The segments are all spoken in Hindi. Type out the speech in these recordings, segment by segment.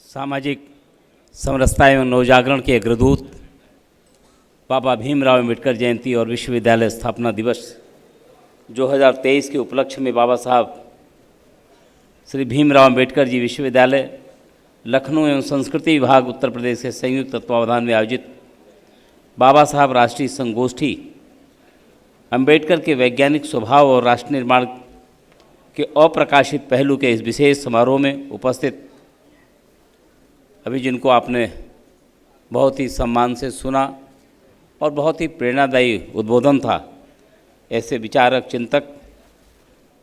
सामाजिक समरसता एवं नवजागरण के अग्रदूत बाबा भीमराव अम्बेडकर जयंती और विश्वविद्यालय स्थापना दिवस 2023 के उपलक्ष्य में बाबा साहब श्री भीमराव अम्बेडकर जी विश्वविद्यालय लखनऊ एवं संस्कृति विभाग उत्तर प्रदेश के संयुक्त तत्वावधान में आयोजित बाबा साहब राष्ट्रीय संगोष्ठी अम्बेडकर के वैज्ञानिक स्वभाव और राष्ट्र निर्माण के अप्रकाशित पहलू के इस विशेष समारोह में उपस्थित अभी जिनको आपने बहुत ही सम्मान से सुना और बहुत ही प्रेरणादायी उद्बोधन था, ऐसे विचारक चिंतक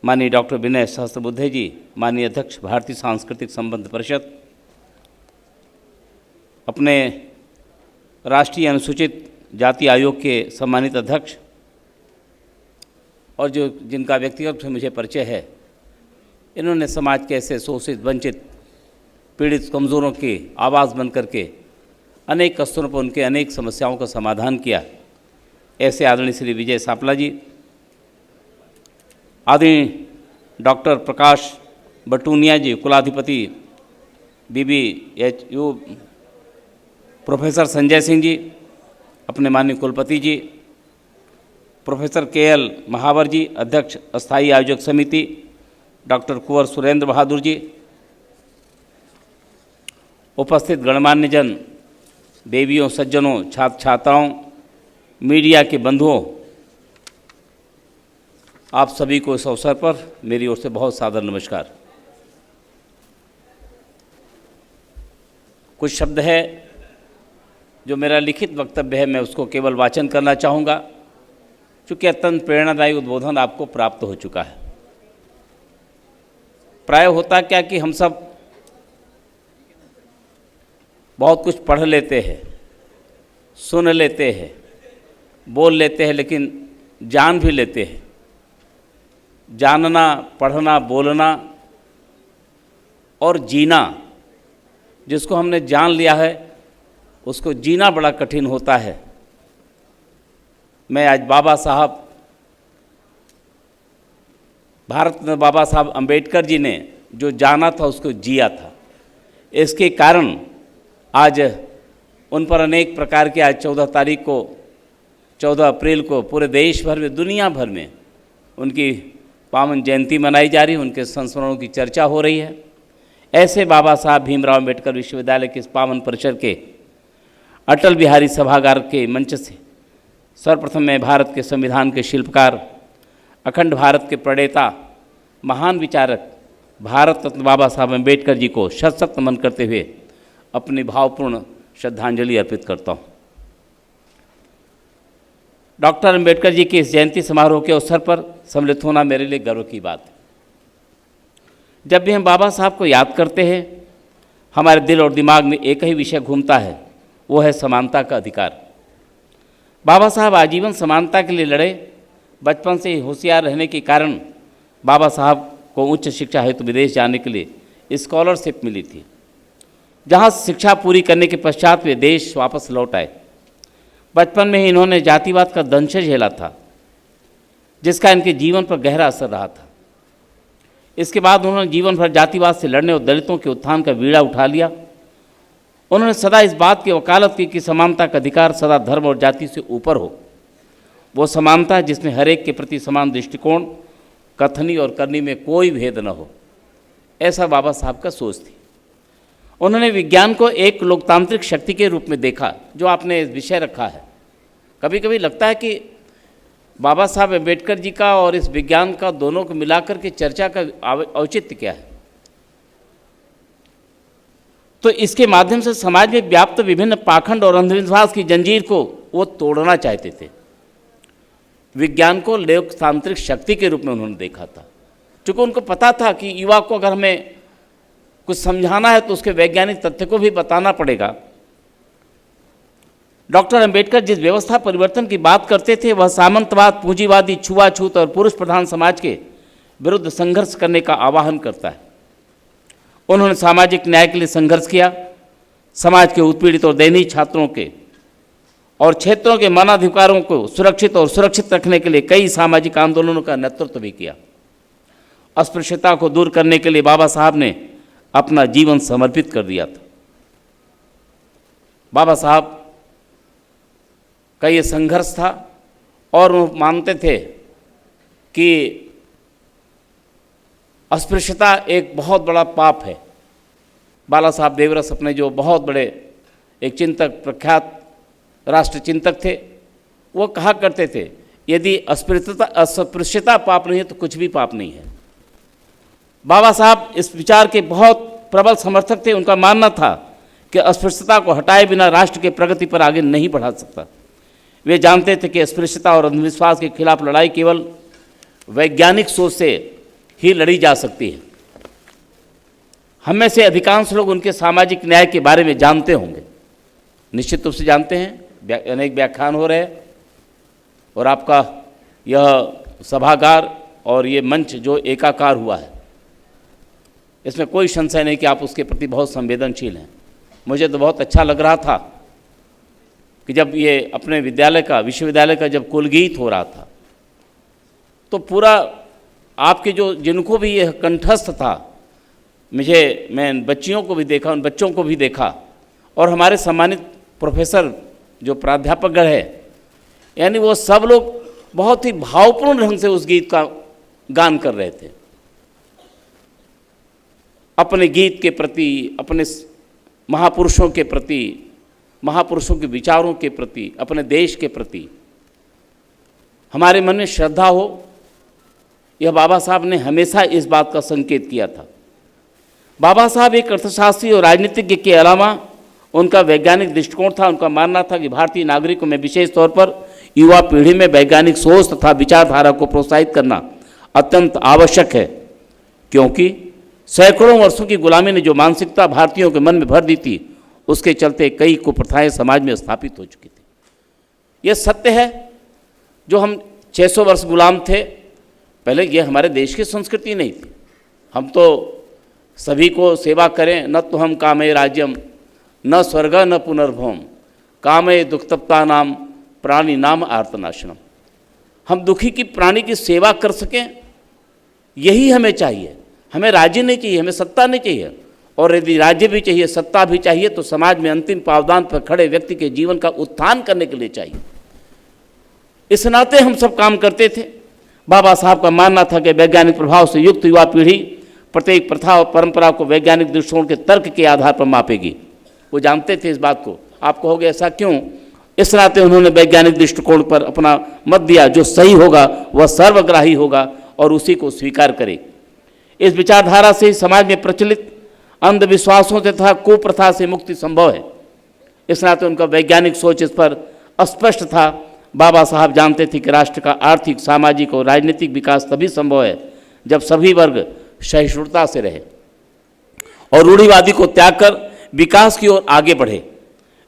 माननीय डॉक्टर विनय सहस्त्रबुद्धे जी, माननीय अध्यक्ष भारतीय सांस्कृतिक संबंध परिषद, अपने राष्ट्रीय अनुसूचित जाति आयोग के सम्मानित अध्यक्ष और जो जिनका व्यक्तिगत से मुझे परिचय है, इन्होंने समाज के ऐसे शोषित वंचित पीड़ित कमज़ोरों की आवाज़ बन करके अनेक स्तरों पर उनके अनेक समस्याओं का समाधान किया। ऐसे आदरणीय श्री विजय सापला जी, आदरणीय डॉक्टर प्रकाश बटूनिया जी, कुलाधिपति BBHU, प्रोफेसर संजय सिंह जी, अपने माननीय कुलपति जी, प्रोफेसर KL महावर जी, अध्यक्ष अस्थायी आयोजक समिति, डॉक्टर कुंवर सुरेंद्र बहादुर जी, उपस्थित गणमान्य जन, देवियों, सज्जनों, छात्र छात्राओं, मीडिया के बंधुओं, आप सभी को इस अवसर पर मेरी ओर से बहुत सादर नमस्कार। कुछ शब्द है जो मेरा लिखित वक्तव्य है, मैं उसको केवल वाचन करना चाहूँगा, चूँकि अत्यंत प्रेरणादायी उद्बोधन आपको प्राप्त हो चुका है। प्राय होता क्या कि हम सब बहुत कुछ पढ़ लेते हैं, सुन लेते हैं, बोल लेते हैं, लेकिन जान भी लेते हैं। जानना, पढ़ना, बोलना और जीना, जिसको हमने जान लिया है उसको जीना बड़ा कठिन होता है। मैं आज बाबा साहब, भारत में बाबा साहब अम्बेडकर जी ने जो जाना था उसको जिया था। इसके कारण आज उन पर अनेक प्रकार के, आज 14 अप्रैल को पूरे देश भर में, दुनिया भर में उनकी पावन जयंती मनाई जा रही है, उनके संस्मरणों की चर्चा हो रही है। ऐसे बाबा साहब भीमराव अम्बेडकर विश्वविद्यालय के इस पावन परिसर के अटल बिहारी सभागार के मंच से सर्वप्रथम मैं भारत के संविधान के शिल्पकार, अखंड भारत के प्रणेता, महान विचारक भारत रत्न बाबा साहब अम्बेडकर जी को शत शत नमन करते हुए अपनी भावपूर्ण श्रद्धांजलि अर्पित करता हूँ। डॉक्टर अम्बेडकर जी के इस जयंती समारोह के अवसर पर सम्मिलित होना मेरे लिए गर्व की बात है। जब भी हम बाबा साहब को याद करते हैं, हमारे दिल और दिमाग में एक ही विषय घूमता है, वो है समानता का अधिकार। बाबा साहब आजीवन समानता के लिए लड़े। बचपन से ही होशियार रहने के कारण बाबा साहब को उच्च शिक्षा हेतु विदेश जाने के लिए स्कॉलरशिप मिली थी, जहाँ शिक्षा पूरी करने के पश्चात वे देश वापस लौट आए। बचपन में ही इन्होंने जातिवाद का दंश झेला था, जिसका इनके जीवन पर गहरा असर रहा था। इसके बाद उन्होंने जीवन भर जातिवाद से लड़ने और दलितों के उत्थान का बीड़ा उठा लिया। उन्होंने सदा इस बात की वकालत की कि समानता का अधिकार सदा धर्म और जाति से ऊपर हो। वो समानता जिसमें हर एक के प्रति समान दृष्टिकोण, कथनी और करनी में कोई भेद न हो, ऐसा बाबा साहब का सोच थी। उन्होंने विज्ञान को एक लोकतांत्रिक शक्ति के रूप में देखा, जो आपने विषय रखा है। कभी कभी लगता है कि बाबा साहब अम्बेडकर जी का और इस विज्ञान का, दोनों को मिलाकर के चर्चा का औचित्य क्या है। तो इसके माध्यम से समाज में व्याप्त विभिन्न पाखंड और अंधविश्वास की जंजीर को वो तोड़ना चाहते थे। विज्ञान को लोकतांत्रिक शक्ति के रूप में उन्होंने देखा था, क्योंकि उनको पता था कि युवा को अगर हमें कुछ समझाना है तो उसके वैज्ञानिक तथ्य को भी बताना पड़ेगा। डॉक्टर अम्बेडकर जिस व्यवस्था परिवर्तन की बात करते थे, वह सामंतवाद, पूंजीवादी, छुआछूत और पुरुष प्रधान समाज के विरुद्ध संघर्ष करने का आह्वान करता है। उन्होंने सामाजिक न्याय के लिए संघर्ष किया, समाज के उत्पीड़ित और दयनीय छात्रों के और क्षेत्रों के मानवाधिकारों को सुरक्षित और सुरक्षित रखने के लिए कई सामाजिक आंदोलनों का नेतृत्व भी किया। अस्पृश्यता को दूर करने के लिए बाबा साहब ने अपना जीवन समर्पित कर दिया था। बाबा साहब का ये संघर्ष था और वो मानते थे कि अस्पृश्यता एक बहुत बड़ा पाप है। बाला साहब देवरस अपने जो बहुत बड़े एक चिंतक, प्रख्यात राष्ट्र चिंतक थे, वो कहा करते थे यदि अस्पृश्यता पाप नहीं है तो कुछ भी पाप नहीं है। बाबा साहब इस विचार के बहुत प्रबल समर्थक थे। उनका मानना था कि अस्पृश्यता को हटाए बिना राष्ट्र के प्रगति पर आगे नहीं बढ़ा सकता। वे जानते थे कि अस्पृश्यता और अंधविश्वास के खिलाफ लड़ाई केवल वैज्ञानिक सोच से ही लड़ी जा सकती है। हम में से अधिकांश लोग उनके सामाजिक न्याय के बारे में जानते होंगे, निश्चित रूप से जानते हैं। अनेक व्याख्यान हो रहे हैं और आपका यह सभागार और ये मंच जो एकाकार हुआ है, इसमें कोई संशय नहीं कि आप उसके प्रति बहुत संवेदनशील हैं। मुझे तो बहुत अच्छा लग रहा था कि जब ये अपने विश्वविद्यालय का जब कुलगीत हो रहा था तो पूरा आपके जो जिनको भी यह कंठस्थ था, मैं बच्चियों को भी देखा, उन बच्चों को भी देखा और हमारे सम्मानित प्रोफेसर जो प्राध्यापकगण है, यानी वो सब लोग बहुत ही भावपूर्ण ढंग से उस गीत का गान कर रहे थे। अपने गीत के प्रति, अपने महापुरुषों के प्रति, महापुरुषों के विचारों के प्रति, अपने देश के प्रति हमारे मन में श्रद्धा हो, यह बाबा साहब ने हमेशा इस बात का संकेत किया था। बाबा साहब एक अर्थशास्त्री और राजनीतिज्ञ के अलावा उनका वैज्ञानिक दृष्टिकोण था। उनका मानना था कि भारतीय नागरिकों में विशेष तौर पर युवा पीढ़ी में वैज्ञानिक सोच तथा विचारधारा को प्रोत्साहित करना अत्यंत आवश्यक है, क्योंकि सैकड़ों वर्षों की गुलामी ने जो मानसिकता भारतीयों के मन में भर दी थी, उसके चलते कई कुप्रथाएं समाज में स्थापित हो चुकी थी। यह सत्य है। जो हम 600 वर्ष गुलाम थे, पहले ये हमारे देश की संस्कृति नहीं थी। हम तो सभी को सेवा करें, न तो हम कामे राज्यम न स्वर्ग न पुनर्भोम कामे दुखतप्ता नाम प्राणी नाम आर्तनाशनम। हम दुखी की प्राणी की सेवा कर सकें, यही हमें चाहिए। हमें राज्य नहीं चाहिए, हमें सत्ता नहीं चाहिए, और यदि राज्य भी चाहिए, सत्ता भी चाहिए, तो समाज में अंतिम पावदान पर खड़े व्यक्ति के जीवन का उत्थान करने के लिए चाहिए। इस नाते हम सब काम करते थे। बाबा साहब का मानना था कि वैज्ञानिक प्रभाव से युक्त युवा पीढ़ी प्रत्येक प्रथा और परंपरा को वैज्ञानिक दृष्टिकोण के तर्क के आधार पर मापेगी। वो जानते थे इस बात को। आप कहोगे ऐसा क्यों? इस नाते उन्होंने वैज्ञानिक दृष्टिकोण पर अपना मत दिया। जो सही होगा वह सर्वग्राही होगा और उसी को स्वीकार करे। इस विचारधारा से समाज में प्रचलित अंधविश्वासों से तथा कुप्रथा से मुक्ति संभव है। इस नाते उनका वैज्ञानिक सोच इस पर स्पष्ट था। बाबा साहब जानते थे कि राष्ट्र का आर्थिक, सामाजिक और राजनीतिक विकास तभी संभव है जब सभी वर्ग सहिष्णुता से रहे और रूढ़िवादी को त्याग कर विकास की ओर आगे बढ़े।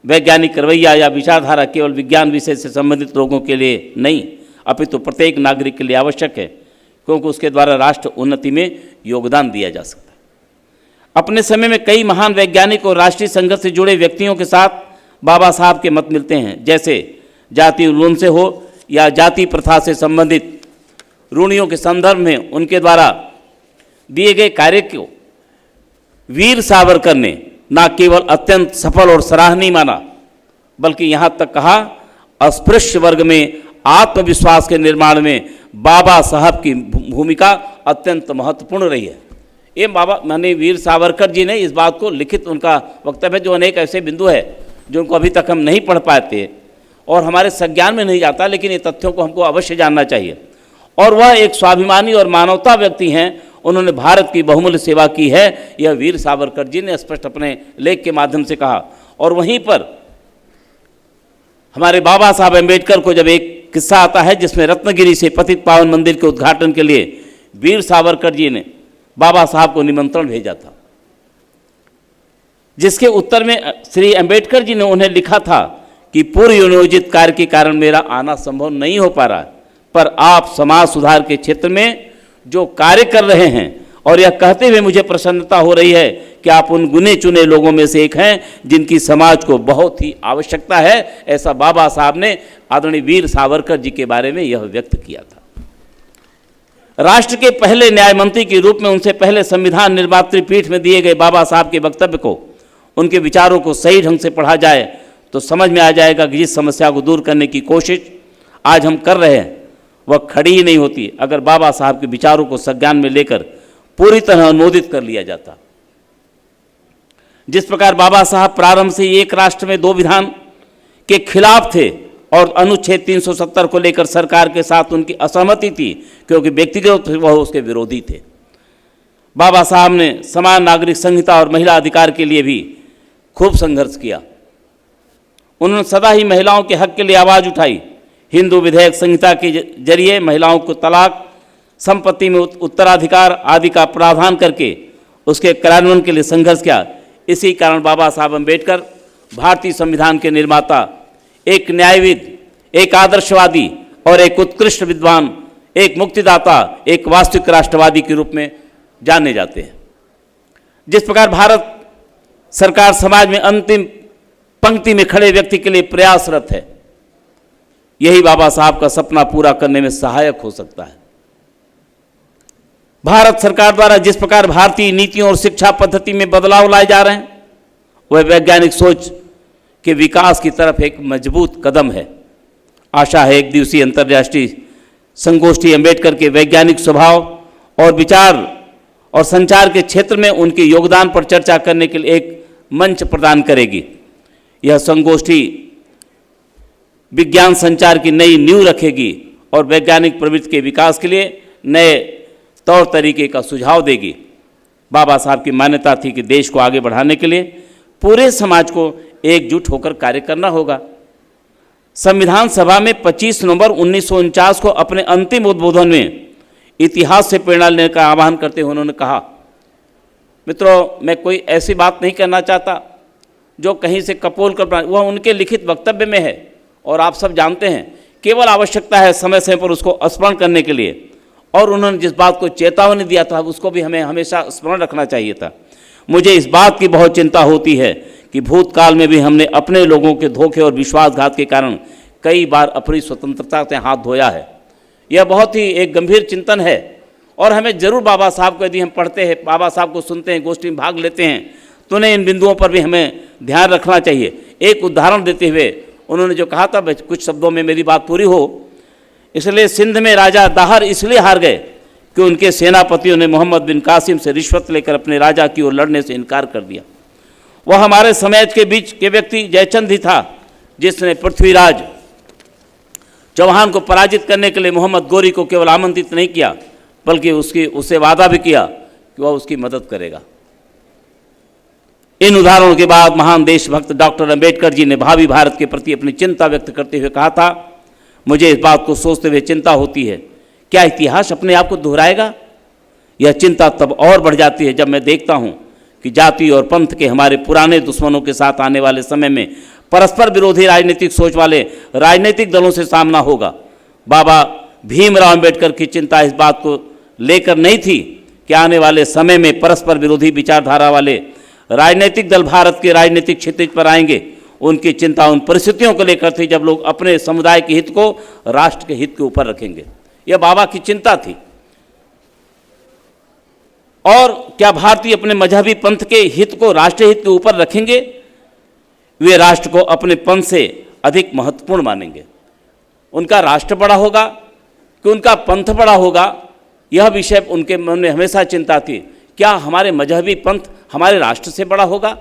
वैज्ञानिक रवैया या विचारधारा केवल विज्ञान विषय से संबंधित लोगों के लिए नहीं, अपितु प्रत्येक नागरिक के लिए आवश्यक है, क्योंकि उसके द्वारा राष्ट्र उन्नति में योगदान दिया जा सकता है। अपने समय में कई महान वैज्ञानिक और राष्ट्रीय संघर्ष से जुड़े व्यक्तियों के साथ बाबा साहब के मत मिलते हैं, जैसे जाति उन्मूलन से हो या जाति प्रथा से संबंधित रूढ़ियों के संदर्भ में उनके द्वारा दिए गए कार्य को वीर सावरकर ने न केवल अत्यंत सफल और सराहनीय माना, बल्कि यहाँ तक कहा अस्पृश्य वर्ग में आत्मविश्वास के निर्माण में बाबा साहब की भूमिका अत्यंत महत्वपूर्ण रही है। ये बाबा माने वीर सावरकर जी ने इस बात को लिखित उनका वक्तव्य, जो अनेक ऐसे बिंदु है जो उनको अभी तक हम नहीं पढ़ पाते और हमारे संज्ञान में नहीं जाता, लेकिन ये तथ्यों को हमको अवश्य जानना चाहिए। और वह एक स्वाभिमानी और मानवता व्यक्ति हैं। उन्होंने भारत की बहुमूल्य सेवा की है, यह वीर सावरकर जी ने स्पष्ट अपने लेख के माध्यम से कहा। और वहीं पर हमारे बाबा साहब अम्बेडकर को जब एक किस्सा आता है जिसमें रत्नगिरी से पतित पावन मंदिर के उद्घाटन के लिए वीर सावरकर जी ने बाबा साहब को निमंत्रण भेजा था, जिसके उत्तर में श्री अम्बेडकर जी ने उन्हें लिखा था कि पूर्व नियोजित कार्य के कारण मेरा आना संभव नहीं हो पा रहा, पर आप समाज सुधार के क्षेत्र में जो कार्य कर रहे हैं, और यह कहते हुए मुझे प्रसन्नता हो रही है कि आप उन गुने चुने लोगों में से एक हैं जिनकी समाज को बहुत ही आवश्यकता है। ऐसा बाबा साहब ने आदरणीय वीर सावरकर जी के बारे में यह व्यक्त किया था। राष्ट्र के पहले न्याय मंत्री के रूप में उनसे पहले संविधान निर्मात्री पीठ में दिए गए बाबा साहब के वक्तव्य को, उनके विचारों को सही ढंग से पढ़ा जाए तो समझ में आ जाएगा कि जिस समस्या को दूर करने की कोशिश आज हम कर रहे हैं वह खड़ी ही नहीं होती अगर बाबा साहब के विचारों को संज्ञान में लेकर पूरी तरह अनुमोदित कर लिया जाता। जिस प्रकार बाबा साहब प्रारंभ से एक राष्ट्र में दो विधान के खिलाफ थे और अनुच्छेद 370 को लेकर सरकार के साथ उनकी असहमति थी क्योंकि व्यक्तिगत वह उसके विरोधी थे। बाबा साहब ने समान नागरिक संहिता और महिला अधिकार के लिए भी खूब संघर्ष किया। उन्होंने सदा ही महिलाओं के हक के लिए आवाज़ उठाई। हिंदू विधेयक संहिता के जरिए महिलाओं को तलाक, संपत्ति में उत्तराधिकार आदि का प्रावधान करके उसके कार्यान्वयन के लिए संघर्ष किया। इसी कारण बाबा साहब अम्बेडकर भारतीय संविधान के निर्माता, एक न्यायविद, एक आदर्शवादी और एक उत्कृष्ट विद्वान, एक मुक्तिदाता, एक वास्तविक राष्ट्रवादी के रूप में जाने जाते हैं। जिस प्रकार भारत सरकार समाज में अंतिम पंक्ति में खड़े व्यक्ति के लिए प्रयासरत है, यही बाबा साहब का सपना पूरा करने में सहायक हो सकता है। भारत सरकार द्वारा जिस प्रकार भारतीय नीतियों और शिक्षा पद्धति में बदलाव लाए जा रहे हैं वह वैज्ञानिक सोच के विकास की तरफ एक मजबूत कदम है। आशा है एक दिवसीय अंतर्राष्ट्रीय संगोष्ठी अम्बेडकर के वैज्ञानिक स्वभाव और विचार और संचार के क्षेत्र में उनके योगदान पर चर्चा करने के लिए एक मंच प्रदान करेगी। यह संगोष्ठी विज्ञान संचार की नई नींव रखेगी और वैज्ञानिक प्रवृत्ति के विकास के लिए नए तौर तरीके का सुझाव देगी। बाबा साहब की मान्यता थी कि देश को आगे बढ़ाने के लिए पूरे समाज को एकजुट होकर कार्य करना होगा। संविधान सभा में 25 नवंबर 1949 को अपने अंतिम उद्बोधन में इतिहास से प्रेरणा लेने का आह्वान करते हुए उन्होंने कहा, मित्रों, मैं कोई ऐसी बात नहीं करना चाहता जो कहीं से कपोल कर, वह उनके लिखित वक्तव्य में है और आप सब जानते हैं। केवल आवश्यकता है समय समय पर उसको स्मरण करने के लिए, और उन्होंने जिस बात को चेतावनी दिया था उसको भी हमें हमेशा स्मरण रखना चाहिए था। मुझे इस बात की बहुत चिंता होती है कि भूतकाल में भी हमने अपने लोगों के धोखे और विश्वासघात के कारण कई बार अपनी स्वतंत्रता से हाथ धोया है। यह बहुत ही एक गंभीर चिंतन है और हमें जरूर बाबा साहब को, यदि हम पढ़ते हैं, बाबा साहब को सुनते हैं, गोष्ठी में भाग लेते हैं, तो उन्हें इन बिंदुओं पर भी हमें ध्यान रखना चाहिए। एक उदाहरण देते हुए उन्होंने जो कहा था, कुछ शब्दों में मेरी बात पूरी हो, इसलिए सिंध में राजा दाहर इसलिए हार गए कि उनके सेनापतियों ने मोहम्मद बिन कासिम से रिश्वत लेकर अपने राजा की ओर लड़ने से इनकार कर दिया। वह हमारे समाज के बीच के व्यक्ति जयचंद ही था जिसने पृथ्वीराज चौहान को पराजित करने के लिए मोहम्मद गोरी को केवल आमंत्रित नहीं किया बल्कि उससे वादा भी किया कि वह उसकी मदद करेगा। इन उदाहरणों के बाद महान देशभक्त डॉक्टर अंबेडकर जी ने भावी भारत के प्रति अपनी चिंता व्यक्त करते हुए कहा था, मुझे इस बात को सोचते हुए चिंता होती है, क्या इतिहास अपने आप को दोहराएगा? यह चिंता तब और बढ़ जाती है जब मैं देखता हूं कि जाति और पंथ के हमारे पुराने दुश्मनों के साथ आने वाले समय में परस्पर विरोधी राजनीतिक सोच वाले राजनीतिक दलों से सामना होगा। बाबा भीमराव अंबेडकर की चिंता इस बात को लेकर नहीं थी कि आने वाले समय में परस्पर विरोधी विचारधारा वाले राजनीतिक दल भारत के राजनीतिक क्षितिज पर आएंगे। उनकी चिंता उन परिस्थितियों को लेकर थी जब लोग अपने समुदाय के हित को राष्ट्र के हित के ऊपर रखेंगे। यह बाबा की चिंता थी। और क्या भारतीय अपने मजहबी पंथ के हित को राष्ट्रीय हित के ऊपर रखेंगे? वे राष्ट्र को अपने पंथ से अधिक महत्वपूर्ण मानेंगे। उनका राष्ट्र बड़ा होगा कि उनका पंथ बड़ा होगा, यह विषय उनके मन में हमेशा चिंता थी। क्या हमारे मजहबी पंथ हमारे राष्ट्र से बड़ा होगा?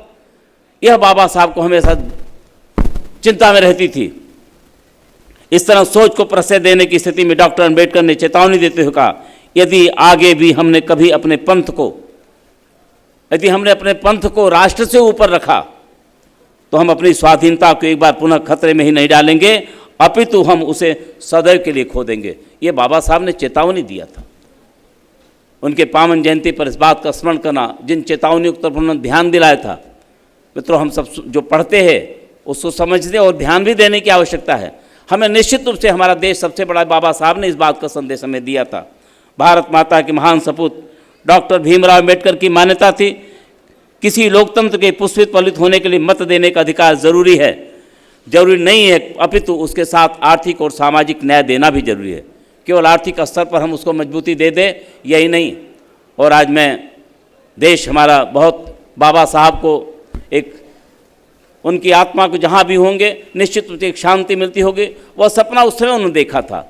यह बाबा साहब को हमेशा चिंता में रहती थी। इस तरह सोच को प्रश्रय देने की स्थिति में डॉक्टर अंबेडकर ने चेतावनी देते हुए कहा, यदि आगे भी हमने कभी अपने पंथ को राष्ट्र से ऊपर रखा तो हम अपनी स्वाधीनता को एक बार पुनः खतरे में ही नहीं डालेंगे, अपितु हम उसे सदैव के लिए खो देंगे। ये बाबा साहब ने चेतावनी दिया था। उनके पावन जयंती पर इस बात का स्मरण करना, जिन चेतावनियों की तरफ उन्होंने ध्यान दिलाया था, मित्रों, हम सब जो पढ़ते हैं उसको समझने और ध्यान भी देने की आवश्यकता है। हमें निश्चित रूप से हमारा देश सबसे बड़ा, बाबा साहब ने इस बात का संदेश हमें दिया था। भारत माता के महान सपूत डॉक्टर भीमराव अंबेडकर की मान्यता थी, किसी लोकतंत्र के पुष्पित फलित होने के लिए मत देने का अधिकार जरूरी है, जरूरी नहीं है, अपितु उसके साथ आर्थिक और सामाजिक न्याय देना भी जरूरी है। केवल आर्थिक स्तर पर हम उसको मजबूती दे दें यही नहीं। और आज मैं देश हमारा बहुत बाबा साहब को एक उनकी आत्मा को जहाँ भी होंगे निश्चित रूप से एक शांति मिलती होगी। वह सपना उस समय उन्होंने देखा था।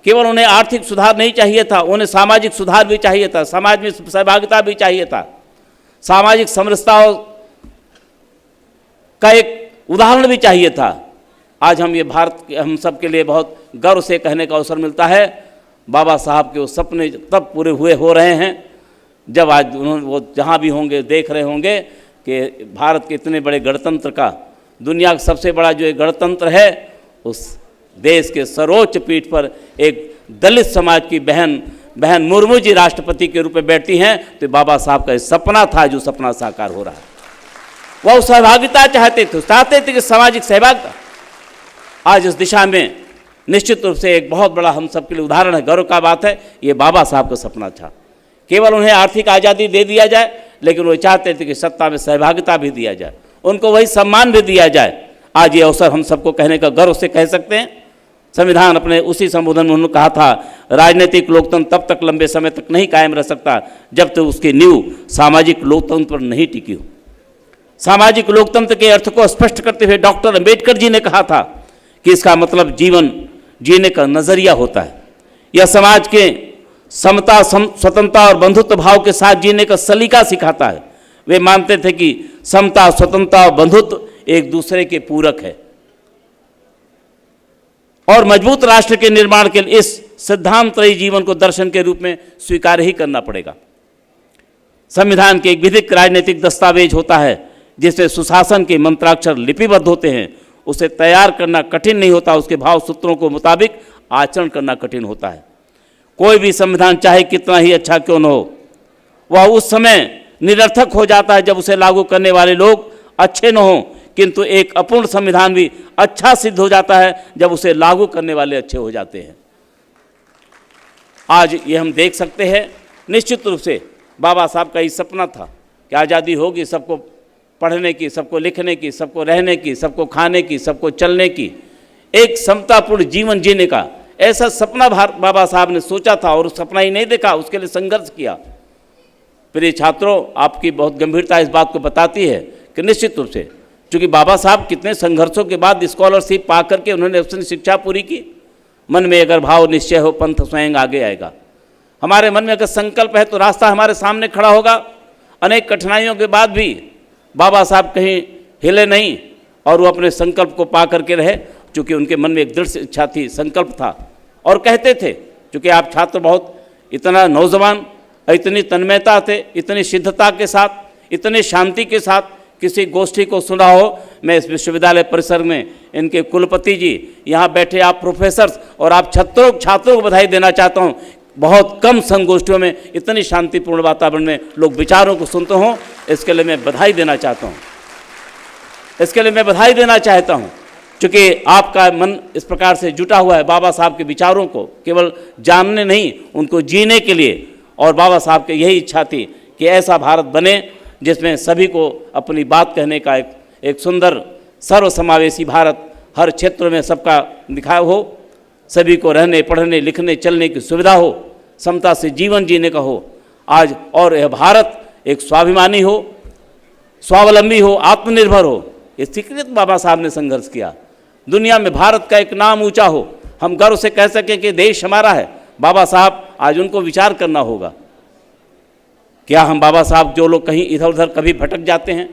केवल उन्हें आर्थिक सुधार नहीं चाहिए था, उन्हें सामाजिक सुधार भी चाहिए था, समाज में सहभागिता भी चाहिए था, सामाजिक समरसता का एक उदाहरण भी चाहिए था। आज हम ये भारत हम सब के लिए बहुत गर्व से कहने का अवसर मिलता है, बाबा साहब के वो सपने तब पूरे हुए हो रहे हैं जब आज उन्होंने वो जहाँ भी होंगे देख रहे होंगे कि भारत के इतने बड़े गणतंत्र का, दुनिया का सबसे बड़ा जो एक गणतंत्र है, उस देश के सर्वोच्च पीठ पर एक दलित समाज की बहन मुर्मू जी राष्ट्रपति के रूप में बैठती हैं। तो बाबा साहब का सपना था जो सपना साकार हो रहा है। वह सहभागिता चाहते थे कि सामाजिक सहभागिता। आज इस दिशा में निश्चित रूप से एक बहुत बड़ा हम सब के लिए उदाहरण है, गर्व का बात है। ये बाबा साहब का सपना था। केवल उन्हें आर्थिक आज़ादी दे दिया जाए, लेकिन वो चाहते थे कि सत्ता में सहभागिता भी दिया जाए, उनको वही सम्मान भी दिया जाए। आज ये अवसर हम सबको कहने का गर्व से कह सकते हैं। संविधान अपने उसी संबोधन में उन्होंने कहा था, राजनीतिक लोकतंत्र तब तक लंबे समय तक नहीं कायम रह सकता जब तक उसकी नींव सामाजिक लोकतंत्र पर नहीं टिकी हो। सामाजिक लोकतंत्र के अर्थ को स्पष्ट करते हुए डॉक्टर अंबेडकर जी ने कहा था कि इसका मतलब जीवन जीने का नजरिया होता है। यह समाज के समता, स्वतंत्रता और बंधुत्व भाव के साथ जीने का सलीका सिखाता है। वे मानते थे कि समता, स्वतंत्रता और बंधुत्व एक दूसरे के पूरक है और मजबूत राष्ट्र के निर्माण के लिए इस सिद्धांतरही जीवन को दर्शन के रूप में स्वीकार ही करना पड़ेगा। संविधान के एक विधिक राजनीतिक दस्तावेज होता है जिसमें सुशासन के मंत्राक्षर लिपिबद्ध होते हैं। उसे तैयार करना कठिन नहीं होता, उसके भाव सूत्रों को मुताबिक आचरण करना कठिन होता है। कोई भी संविधान चाहे कितना ही अच्छा क्यों न हो, वह उस समय निरर्थक हो जाता है जब उसे लागू करने वाले लोग अच्छे न हों, किंतु एक अपूर्ण संविधान भी अच्छा सिद्ध हो जाता है जब उसे लागू करने वाले अच्छे हो जाते हैं। आज ये हम देख सकते हैं, निश्चित रूप से बाबा साहब का ये सपना था कि आज़ादी होगी सबको पढ़ने की, सबको लिखने की, सबको रहने की, सबको खाने की, सबको चलने की, एक समतापूर्ण जीवन जीने का। ऐसा सपना बाबा साहब ने सोचा था और सपना ही नहीं देखा, उसके लिए संघर्ष किया। प्रिय छात्रों, आपकी बहुत गंभीरता इस बात को बताती है कि निश्चित रूप से चूँकि बाबा साहब कितने संघर्षों के बाद स्कॉलरशिप पा करके उन्होंने अपनी शिक्षा पूरी की। मन में अगर भाव निश्चय हो, पंथ स्वयं आगे आएगा। हमारे मन में अगर संकल्प है तो रास्ता हमारे सामने खड़ा होगा। अनेक कठिनाइयों के बाद भी बाबा साहब कहीं हिले नहीं और वो अपने संकल्प को पा करके रहे, चूँकि उनके मन में एक दृढ़ इच्छा थी, संकल्प था। और कहते थे, चूँकि आप छात्र बहुत इतना नौजवान, इतनी तन्मयता थे, इतनी सिद्धता के साथ, इतने शांति के साथ किसी गोष्ठी को सुना हो। मैं इस विश्वविद्यालय परिसर में इनके कुलपति जी, यहाँ बैठे आप प्रोफेसर्स और आप छात्रों को बधाई देना चाहता हूँ। बहुत कम संगोष्ठियों में इतनी शांतिपूर्ण वातावरण में लोग विचारों को सुनते हों, इसके लिए मैं बधाई देना चाहता हूँ। इसके लिए मैं बधाई देना चाहता हूँ, क्योंकि आपका मन इस प्रकार से जुटा हुआ है बाबा साहब के विचारों को केवल जानने नहीं, उनको जीने के लिए। और बाबा साहब की यही इच्छा थी कि ऐसा भारत बने जिसमें सभी को अपनी बात कहने का एक सुंदर सर्वसमावेशी भारत, हर क्षेत्र में सबका दिखाया हो, सभी को रहने, पढ़ने, लिखने, चलने की सुविधा हो, समता से जीवन जीने का हो। आज और यह भारत एक स्वाभिमानी हो, स्वावलंबी हो, आत्मनिर्भर हो, इस स्वीकृत बाबा साहब ने संघर्ष किया। दुनिया में भारत का एक नाम ऊंचा हो, हम गर्व से कह सकें कि देश हमारा है। बाबा साहब, आज उनको विचार करना होगा। क्या हम बाबा साहब, जो लोग कहीं इधर उधर कभी भटक जाते हैं,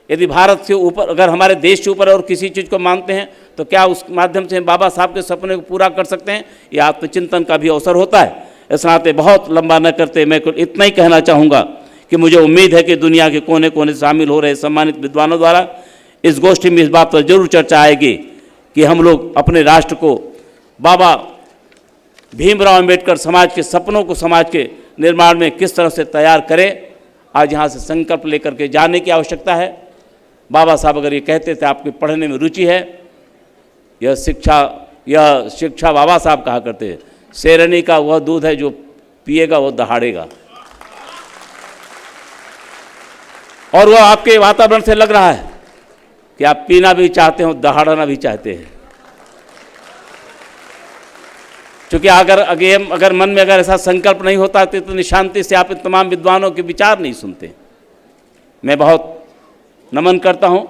यदि भारत से ऊपर, अगर हमारे देश से ऊपर और किसी चीज़ को मानते हैं, तो क्या उस माध्यम से हम बाबा साहब के सपने को पूरा कर सकते हैं? ये आत्मचिंतन का भी अवसर होता है। इस नाते बहुत लंबा न करते मैं कुछ इतना ही कहना चाहूँगा कि मुझे उम्मीद है कि दुनिया के कोने कोने से शामिल हो रहे सम्मानित विद्वानों द्वारा इस गोष्ठी में इस बात पर जरूर चर्चा आएगी कि हम लोग अपने राष्ट्र को बाबा भीमराव अंबेडकर समाज के सपनों को समाज के निर्माण में किस तरह से तैयार करें। आज यहाँ से संकल्प लेकर के जाने की आवश्यकता है। बाबा साहब अगर ये कहते थे आपके पढ़ने में रुचि है, यह शिक्षा बाबा साहब कहा करते हैं, शेरनी का वह दूध है जो पिएगा वो दहाड़ेगा। और वह आपके वातावरण से लग रहा है कि आप पीना भी चाहते हो, दहाड़ना भी चाहते हैं। क्योंकि अगर मन में अगर ऐसा संकल्प नहीं होता तो इतनी शांति से आप इन तमाम विद्वानों के विचार नहीं सुनते। मैं बहुत नमन करता हूं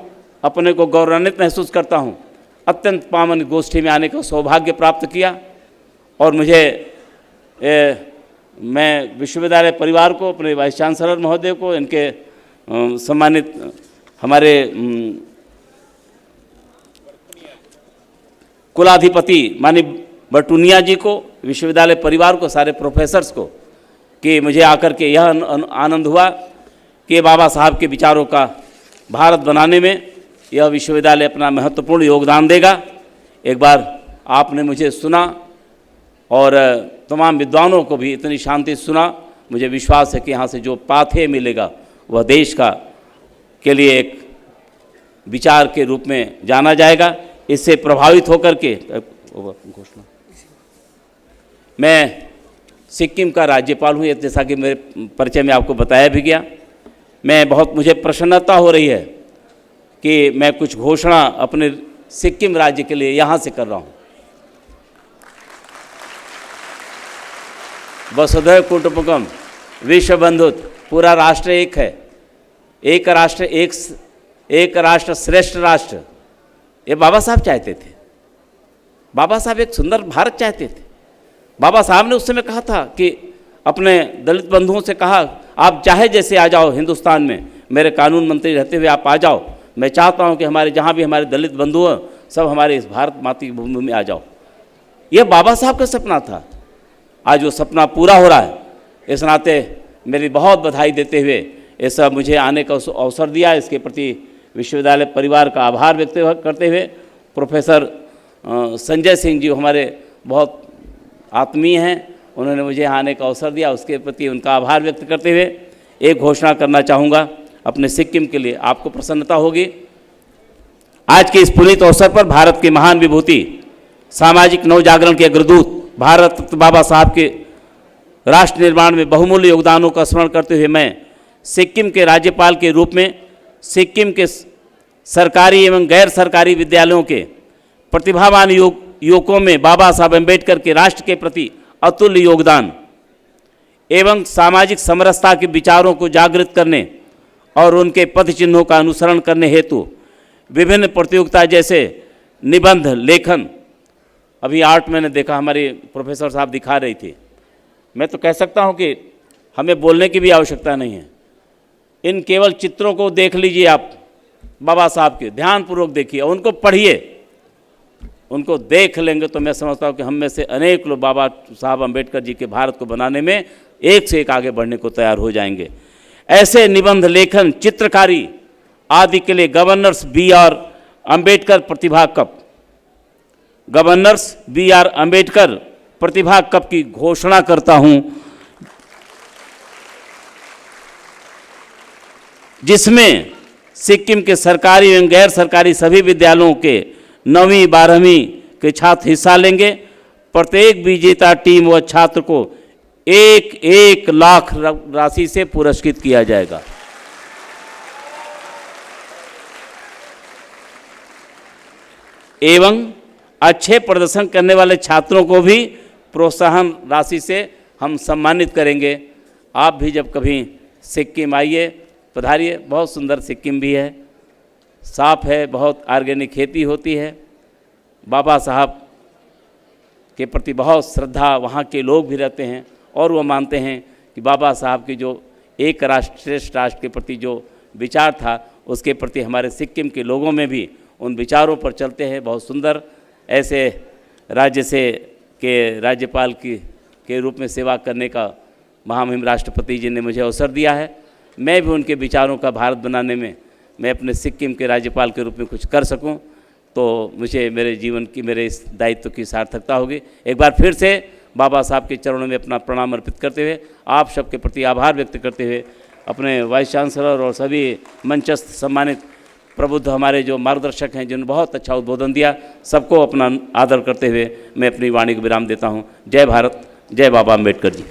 अपने को गौरवान्वित महसूस करता हूँ। अत्यंत पावन गोष्ठी में आने का सौभाग्य प्राप्त किया और मुझे मैं विश्वविद्यालय परिवार को, अपने वाइस चांसलर महोदय को, इनके सम्मानित हमारे कुलाधिपति माननीय बटुनिया जी को, विश्वविद्यालय परिवार को, सारे प्रोफेसर्स को, कि मुझे आकर के यह आनंद हुआ कि बाबा साहब के विचारों का भारत बनाने में यह विश्वविद्यालय अपना महत्वपूर्ण योगदान देगा। एक बार आपने मुझे सुना और तमाम विद्वानों को भी इतनी शांति सुना, मुझे विश्वास है कि यहाँ से जो पाथेय मिलेगा वह देश का के लिए एक विचार के रूप में जाना जाएगा। इससे प्रभावित होकर के घोषणा, मैं सिक्किम का राज्यपाल हूँ, जैसा कि मेरे परिचय में आपको बताया भी गया। मुझे प्रसन्नता हो रही है कि मैं कुछ घोषणा अपने सिक्किम राज्य के लिए यहाँ से कर रहा हूँ। वसुधैव कुटुम्बकम, विश्व बंधुत्व, पूरा राष्ट्र एक है, एक राष्ट्र श्रेष्ठ राष्ट्र, ये बाबा साहब चाहते थे। बाबा साहब एक सुंदर भारत चाहते थे। बाबा साहब ने उस समय कहा था कि अपने दलित बंधुओं से कहा, आप चाहे जैसे आ जाओ हिंदुस्तान में, मेरे कानून मंत्री रहते हुए आप आ जाओ, मैं चाहता हूं कि हमारे जहां भी हमारे दलित बंधु हैं सब हमारे इस भारत माता की भूमि में आ जाओ। यह बाबा साहब का सपना था। आज वो सपना पूरा हो रहा है। इस नाते मेरी बहुत बधाई देते हुए ऐसा मुझे आने का अवसर दिया, इसके प्रति विश्वविद्यालय परिवार का आभार व्यक्त करते हुए, प्रोफेसर संजय सिंह जी हमारे बहुत आत्मीय हैं, उन्होंने मुझे आने का अवसर दिया, उसके प्रति उनका आभार व्यक्त करते हुए एक घोषणा करना चाहूँगा अपने सिक्किम के लिए। आपको प्रसन्नता होगी, आज के इस पुनीत अवसर पर भारत की महान विभूति, सामाजिक नवजागरण के अग्रदूत, भारत रत्न बाबा साहब के राष्ट्र निर्माण में बहुमूल्य योगदानों का स्मरण करते हुए मैं सिक्किम के राज्यपाल के रूप में सिक्किम के सरकारी एवं गैर सरकारी विद्यालयों के प्रतिभावान युवकों में बाबा साहब अम्बेडकर के राष्ट्र के प्रति अतुल्य योगदान एवं सामाजिक समरसता के विचारों को जागृत करने और उनके पथ चिन्हों का अनुसरण करने हेतु विभिन्न प्रतियोगिता जैसे निबंध लेखन, अभी आर्ट मैंने देखा हमारे प्रोफेसर साहब दिखा रही थी, मैं तो कह सकता हूं कि हमें बोलने की भी आवश्यकता नहीं है। इन केवल चित्रों को देख लीजिए आप, बाबा साहब के ध्यानपूर्वक देखिए, उनको पढ़िए, उनको देख लेंगे तो मैं समझता हूं कि हम में से अनेक लोग बाबा साहब अम्बेडकर जी के भारत को बनाने में एक से एक आगे बढ़ने को तैयार हो जाएंगे। ऐसे निबंध लेखन, चित्रकारी आदि के लिए गवर्नर्स बी.आर. अम्बेडकर प्रतिभा कप, गवर्नर्स बी.आर. अम्बेडकर प्रतिभा कप की घोषणा करता हूं, जिसमें सिक्किम के सरकारी एवं गैर सरकारी सभी विद्यालयों के 9वीं 12वीं के छात्र हिस्सा लेंगे। प्रत्येक विजेता टीम व छात्र को 1 लाख राशि से पुरस्कृत किया जाएगा। एवं अच्छे प्रदर्शन करने वाले छात्रों को भी प्रोत्साहन राशि से हम सम्मानित करेंगे। आप भी जब कभी सिक्किम आइए, पधारिए, बहुत सुंदर सिक्किम भी है, साफ है, बहुत ऑर्गेनिक खेती होती है। बाबा साहब के प्रति बहुत श्रद्धा वहाँ के लोग भी रहते हैं और वो मानते हैं कि बाबा साहब की जो एक राष्ट्र श्रेष्ठ राष्ट्र के प्रति जो विचार था, उसके प्रति हमारे सिक्किम के लोगों में भी उन विचारों पर चलते हैं। बहुत सुंदर ऐसे राज्य से के राज्यपाल के रूप में सेवा करने का महामहिम राष्ट्रपति जी ने मुझे अवसर दिया है। मैं भी उनके विचारों का भारत बनाने में मैं अपने सिक्किम के राज्यपाल के रूप में कुछ कर सकूं, तो मुझे मेरे जीवन की, मेरे इस दायित्व की सार्थकता होगी। एक बार फिर से बाबा साहब के चरणों में अपना प्रणाम अर्पित करते हुए, आप सबके प्रति आभार व्यक्त करते हुए, अपने वाइस चांसलर और सभी मंचस्थ सम्मानित प्रबुद्ध हमारे जो मार्गदर्शक हैं जिन्होंने बहुत अच्छा उद्बोधन दिया, सबको अपना आदर करते हुए मैं अपनी वाणी को विराम देता हूँ। जय भारत, जय बाबा अम्बेडकर जी।